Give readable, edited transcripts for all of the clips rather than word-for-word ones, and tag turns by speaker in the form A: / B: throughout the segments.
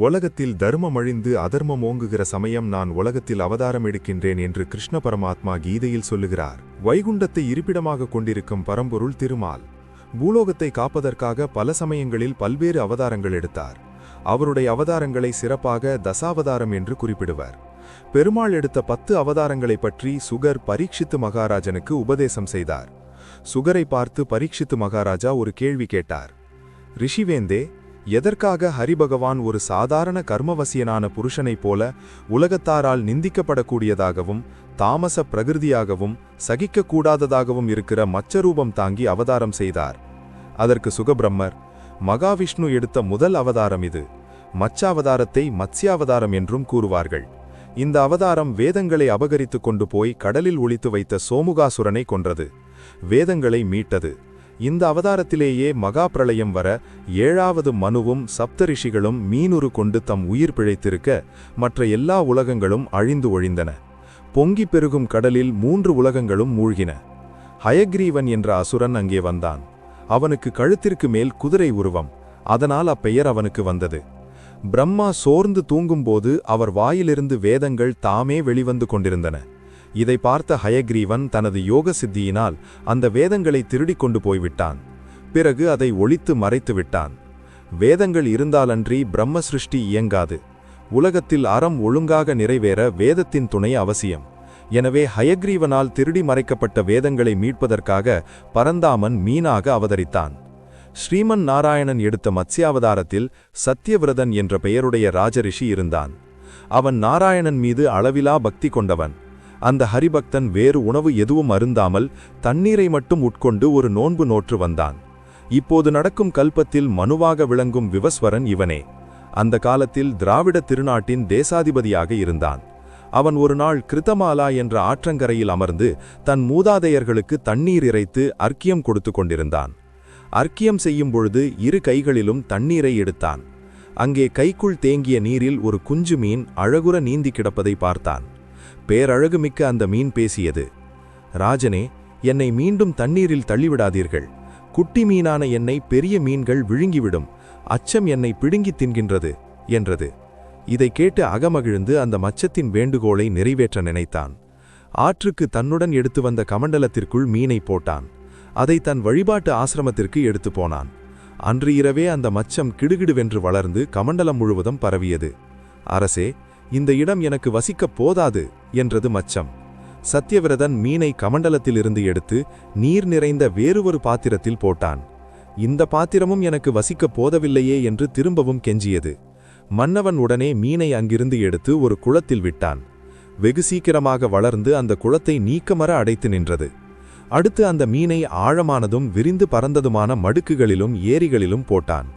A: உலகத்தில் தர்மம் அழிந்து அதர்மம் ஓங்குகிற சமயம் நான் உலகத்தில் அவதாரம் எடுக்கின்றேன் என்று கிருஷ்ண பரமாத்மா கீதையில் சொல்லுகிறார். வைகுண்டத்தை இருப்பிடமாக கொண்டிருக்கும் பரம்பொருள் திருமால் பூலோகத்தை காப்பதற்காக பல சமயங்களில் பல்வேறு அவதாரங்கள் எடுத்தார். அவருடைய அவதாரங்களை சிறப்பாக தசாவதாரம் என்று குறிப்பிடுவர். பெருமாள் எடுத்த 10 அவதாரங்களை பற்றி சுகர் பரீட்சித்து மகாராஜனுக்கு உபதேசம் செய்தார். சுகரை பார்த்து பரீட்சித்து மகாராஜா ஒரு கேள்வி கேட்டார். ரிஷிவேந்தே, எதற்காக ஹரிபகவான் ஒரு சாதாரண கர்மவசியனான புருஷனைப் போல உலகத்தாரால் நிந்திக்கப்படக்கூடியதாகவும் தாமச பிரகிருதியாகவும் சகிக்கக்கூடாததாகவும் இருக்கிற மச்சரூபம் தாங்கி அவதாரம் செய்தார்? அதற்கு சுகபிரம்மர், மகாவிஷ்ணு எடுத்த முதல் அவதாரம் இது. மச்சாவதாரத்தை மத்ஸ்யாவதாரம் என்றும் கூறுவார்கள். இந்த அவதாரம் வேதங்களை அபகரித்து கொண்டு போய் கடலில் ஒளித்து வைத்த சோமுகாசுரனை கொன்றது, வேதங்களை மீட்டது. இந்த அவதாரத்திலேயே மகா பிரளயம் வர 7வது மனுவும் சப்தரிஷிகளும் மீனுரு கொண்டு தம் உயிர் பிழைத்திருக்க மற்ற எல்லா உலகங்களும் அழிந்து ஒழிந்தன. பொங்கி பெருகும் கடலில் 3 உலகங்களும் மூழ்கின. ஹயக்ரீவன் என்ற அசுரன் அங்கே வந்தான். அவனுக்கு கழுத்திற்கு மேல் குதிரை உருவம், அதனால் அப்பெயர் அவனுக்கு வந்தது. பிரம்மா சோர்ந்து தூங்கும்போது அவர் வாயிலிருந்து வேதங்கள் தாமே வெளிவந்து கொண்டிருந்தன. இதை பார்த்த ஹயக்ரீவன் தனது யோக சித்தியினால் அந்த வேதங்களை திருடிக் கொண்டு போய்விட்டான். பிறகு அதை ஒளித்து மறைத்து விட்டான். வேதங்கள் இருந்தாலன்றி பிரம்ம சிருஷ்டி இயங்காது. உலகத்தில் அறம் ஒழுங்காக நிறைவேற வேதத்தின் துணை அவசியம். எனவே ஹயக்ரீவனால் திருடி மறைக்கப்பட்ட வேதங்களை மீட்பதற்காக பரந்தாமன் மீனாக அவதரித்தான். ஸ்ரீமன் நாராயணன் எடுத்த மத்ஸ்யாவதாரத்தில் சத்யவிரதன் என்ற பெயருடைய ராஜரிஷி இருந்தான். அவன் நாராயணன் மீது அளவிலா பக்தி கொண்டவன். அந்த ஹரிபக்தன் வேறு உணவு எதுவும் அருந்தாமல் தண்ணீரை மட்டும் உட்கொண்டு ஒரு நோன்பு நோற்று வந்தான். இப்போது நடக்கும் கல்பத்தில் மனுவாக விளங்கும் விவஸ்வரன் இவனே. அந்த காலத்தில் திராவிட திருநாட்டின் தேசாதிபதியாக இருந்தான். அவன் ஒரு நாள் கிருத்தமாலா என்ற ஆற்றங்கரையில் அமர்ந்து தன் மூதாதையர்களுக்கு தண்ணீர் இறைத்து அர்க்கியம் கொடுத்து கொண்டிருந்தான். அர்க்கியம் செய்யும் பொழுது 2 கைகளிலும் தண்ணீரை எடுத்தான். அங்கே கைக்குள் தேங்கிய நீரில் ஒரு குஞ்சு மீன் அழகுற நீந்தி கிடப்பதை பார்த்தான். பேரழகுமிக்க அந்த மீன் பேசியது. ராஜனே, என்னை மீண்டும் தண்ணீரில் தள்ளிவிடாதீர்கள். குட்டி மீனான என்னை பெரிய மீன்கள் விழுங்கிவிடும். அச்சம் என்னை பிடுங்கி தின்கின்றது என்றது. இதை கேட்டு அகமகிழ்ந்து அந்த மச்சத்தின் வேண்டுகோளை நிறைவேற்ற நினைத்தான். ஆற்றுக்கு தன்னுடன் எடுத்து வந்த கமண்டலத்திற்குள் மீனை போட்டான். அதை தன் வழிபாட்டு ஆசிரமத்திற்கு எடுத்து போனான். அன்று இரவே அந்த மச்சம் கிடுகிடுவென்று வளர்ந்து கமண்டலம் முழுவதும் பரவியது. அரசே, இந்த இடம் எனக்கு வசிக்கப் போதாது என்றது மச்சம். சத்யவிரதன் மீனை கமண்டலத்திலிருந்து எடுத்து நீர் நிறைந்த வேறு பாத்திரத்தில் போட்டான். இந்த பாத்திரமும் எனக்கு வசிக்கப் போதவில்லையே என்று திரும்பவும் கெஞ்சியது. மன்னவன் உடனே மீனை அங்கிருந்து எடுத்து ஒரு குளத்தில் விட்டான். வெகு சீக்கிரமாக வளர்ந்து அந்த குளத்தை நீக்கமர அடைத்து நின்றது. அடுத்து அந்த மீனை ஆழமானதும் விரிந்து பறந்ததுமான மடுக்குகளிலும் ஏரிகளிலும் போட்டான்.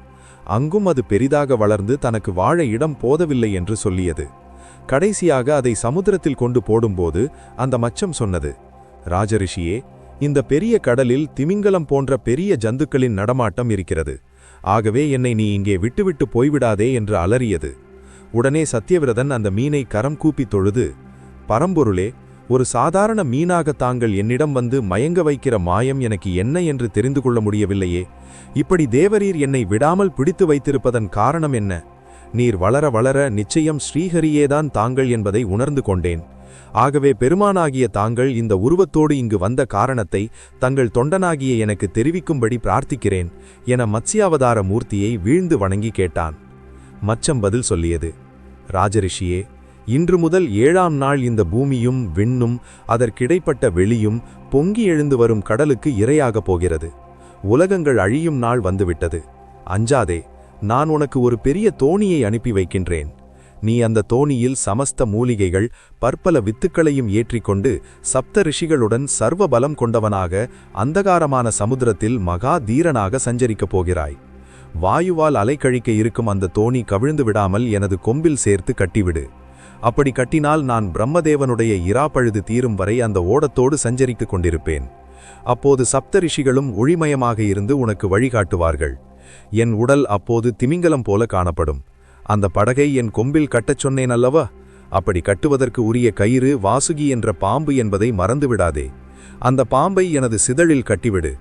A: அங்கும் அது பெரிதாக வளர்ந்து தனக்கு வாழ இடம் போதவில்லை என்று சொல்லியது. கடைசியாக அதை சமுத்திரத்தில் கொண்டு போடும்போது அந்த மச்சம் சொன்னது, ராஜரிஷியே, இந்த பெரிய கடலில் திமிங்கலம் போன்ற பெரிய ஜந்துக்களின் நடமாட்டம் இருக்கிறது. ஆகவே என்னை நீ இங்கே விட்டுவிட்டு போய்விடாதே என்று அலறியது. உடனே சத்யவிரதன் அந்த மீனை கரம் கூப்பி தொழுது, பரம்பொருளே, ஒரு சாதாரண மீனாக தாங்கள் என்னிடம் வந்து மயங்க வைக்கிற மாயம் எனக்கு என்ன என்று தெரிந்து கொள்ள முடியவில்லையே. இப்படி தேவரீர் என்னை விடாமல் பிடித்து வைத்திருப்பதன் காரணம் என்ன? நீர் வளர வளர நிச்சயம் ஸ்ரீஹரியேதான் தாங்கள் என்பதை உணர்ந்து கொண்டேன். ஆகவே பெருமானாகிய தாங்கள் இந்த உருவத்தோடு இங்கு வந்த காரணத்தை தங்கள் தொண்டனாகிய எனக்கு தெரிவிக்கும்படி பிரார்த்திக்கிறேன் என மத்ஸ்யாவதார மூர்த்தியை வீழ்ந்து வணங்கி கேட்டான். மச்சம் பதில் சொல்லியது, ராஜரிஷியே, இன்று முதல் 7ஆம் நாள் இந்த பூமியும் விண்ணும் அதற்கிடைப்பட்ட வெளியும் பொங்கி எழுந்து வரும் கடலுக்கு இரையாகப் போகிறது. உலகங்கள் அழியும் நாள் வந்துவிட்டது. அஞ்சாதே, நான் உனக்கு ஒரு பெரிய தோணியை அனுப்பி வைக்கின்றேன். நீ அந்த தோணியில் சமஸ்த மூலிகைகள் பற்பல வித்துக்களையும் ஏற்றிக்கொண்டு சப்த ரிஷிகளுடன் சர்வ பலம் கொண்டவனாக அந்தகாரமான சமுத்திரத்தில் மகா தீரனாக சஞ்சரிக்கப் போகிறாய். வாயுவால் அலைக்கழிக்க இருக்கும் அந்த தோணி கவிழ்ந்து விடாமல் எனது கொம்பில் சேர்த்து கட்டிவிடு. அப்படி கட்டினால் நான் பிரம்மதேவனுடைய இராப்பழுது தீரும் வரை அந்த ஓடத்தோடு சஞ்சரித்துக் கொண்டிருப்பேன். அப்போது சப்த ரிஷிகளும் ஒளிமயமாக இருந்து உனக்கு வழிகாட்டுவார்கள். என் உடல் அப்போது திமிங்கலம் போல காணப்படும். அந்த படகை என் கொம்பில் கட்டச் சொன்னேன் அல்லவா? அப்படி கட்டுவதற்கு உரிய கயிறு வாசுகி என்ற பாம்பு என்பதை மறந்துவிடாதே. அந்த பாம்பை எனது சிதழில் கட்டிவிடு.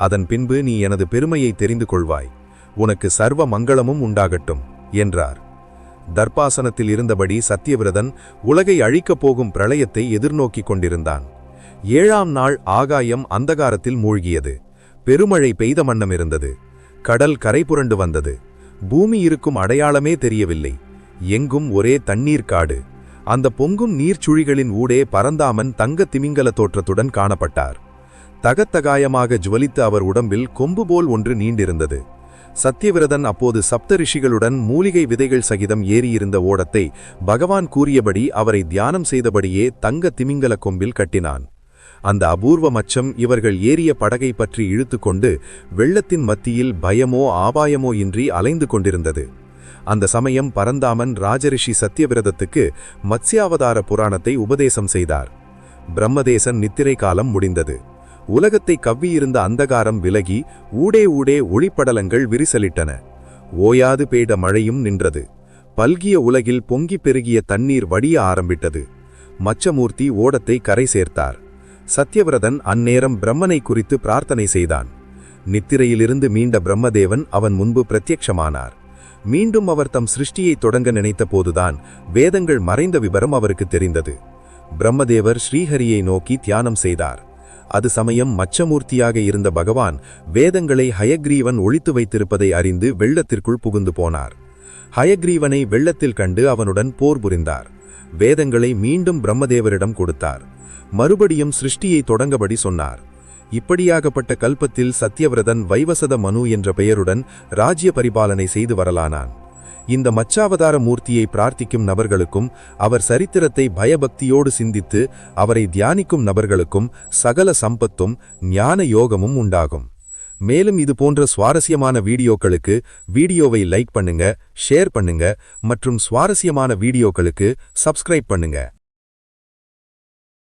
A: அதன் பின்பு நீ எனது பெருமையை தெரிந்து கொள்வாய். உனக்கு சர்வ மங்களமும் உண்டாகட்டும் என்றார்.
B: தர்பாசனத்தில் இருந்தபடி சத்தியவிரதன் உலகை அழிக்கப் போகும் பிரளயத்தை எதிர்நோக்கிக் கொண்டிருந்தான். 7ஆம் நாள் ஆகாயம் அந்தகாரத்தில் மூழ்கியது. பெருமழை பெய்த வண்ணம் இருந்தது. கடல் கரை புரண்டு வந்தது. பூமி இருக்கும் அடையாளமே தெரியவில்லை. எங்கும் ஒரே தண்ணீர் காடு. அந்த பொங்கும் நீர்ச்சுழிகளின் ஊடே பரந்தாமன் தங்க திமிங்கல தோற்றத்துடன் காணப்பட்டார். தகத்தகாயமாக ஜுவலித்த அவர் உடம்பில் கொம்பு போல் ஒன்று நீண்டிருந்தது. சத்தியவிரதன் அப்போது சப்த ரிஷிகளுடன் மூலிகை விதைகள் சகிதம் ஏறியிருந்த ஓடத்தை பகவான் கூறியபடி அவரை தியானம் செய்தபடியே தங்க திமிங்கல கொம்பில் கட்டினான். அந்த அபூர்வ மச்சம் இவர்கள் ஏறிய படகை பற்றி இழுத்துக்கொண்டு வெள்ளத்தின் மத்தியில் பயமோ ஆபாயமோ இன்றி அலைந்து கொண்டிருந்தது. அந்த சமயம் பரந்தாமன் ராஜரிஷி சத்தியவிரதத்துக்கு மத்ஸ்யாவதார புராணத்தை உபதேசம் செய்தார். பிரம்மதேசன் நித்திரை காலம் முடிந்தது. உலகத்தை கவ்வியிருந்த அந்தகாரம் விலகி ஊடே ஊடே ஒளிப்படலங்கள் விரிசலிட்டன. ஓயாது பெய்த மழையும் நின்றது. பல்கிய உலகில் பொங்கி பெருகிய தண்ணீர் வடிய ஆரம்பிட்டது. மச்சமூர்த்தி ஓடத்தை கரை சேர்த்தார். சத்தியவிரதன் அந்நேரம் பிரம்மனை குறித்து பிரார்த்தனை செய்தான். நித்திரையிலிருந்து மீண்ட பிரம்மதேவன் அவன் முன்பு பிரத்யட்சமானார். மீண்டும் அவர் தம் சிருஷ்டியை தொடங்க நினைத்த போதுதான் வேதங்கள் மறைந்த விபரம் அவருக்கு தெரிந்தது. பிரம்மதேவர் ஸ்ரீஹரியை நோக்கி தியானம் செய்தார். அது சமயம் மச்சமூர்த்தியாக இருந்த பகவான் வேதங்களை ஹயக்ரீவன் ஒளித்து வைத்திருப்பதை அறிந்து வெள்ளத்திற்குள் புகுந்து போனார். ஹயக்ரீவனை வெள்ளத்தில் கண்டு அவனுடன் போர் புரிந்தார். வேதங்களை மீண்டும் பிரம்மதேவரிடம் கொடுத்தார். மறுபடியும் சிருஷ்டியை தொடங்கபடி சொன்னார். இப்படியாகப்பட்ட கல்பத்தில் சத்தியவிரதன் வைவசத மனு என்ற பெயருடன் ராஜ்ய பரிபாலனை செய்து வரலானான். இந்த மச்சாவதார மூர்த்தியை பிரார்த்திக்கும் நபர்களுக்கும் அவர் சரித்திரத்தை பயபக்தியோடு சிந்தித்து அவரை தியானிக்கும் நபர்களுக்கும் சகல சம்பத்தும் ஞான யோகமும் உண்டாகும். மேலும் இது போன்ற சுவாரஸ்யமான வீடியோக்களுக்கு வீடியோவை லைக் பண்ணுங்க, ஷேர் பண்ணுங்க மற்றும் சுவாரஸ்யமான வீடியோக்களுக்கு சப்ஸ்கிரைப் பண்ணுங்க.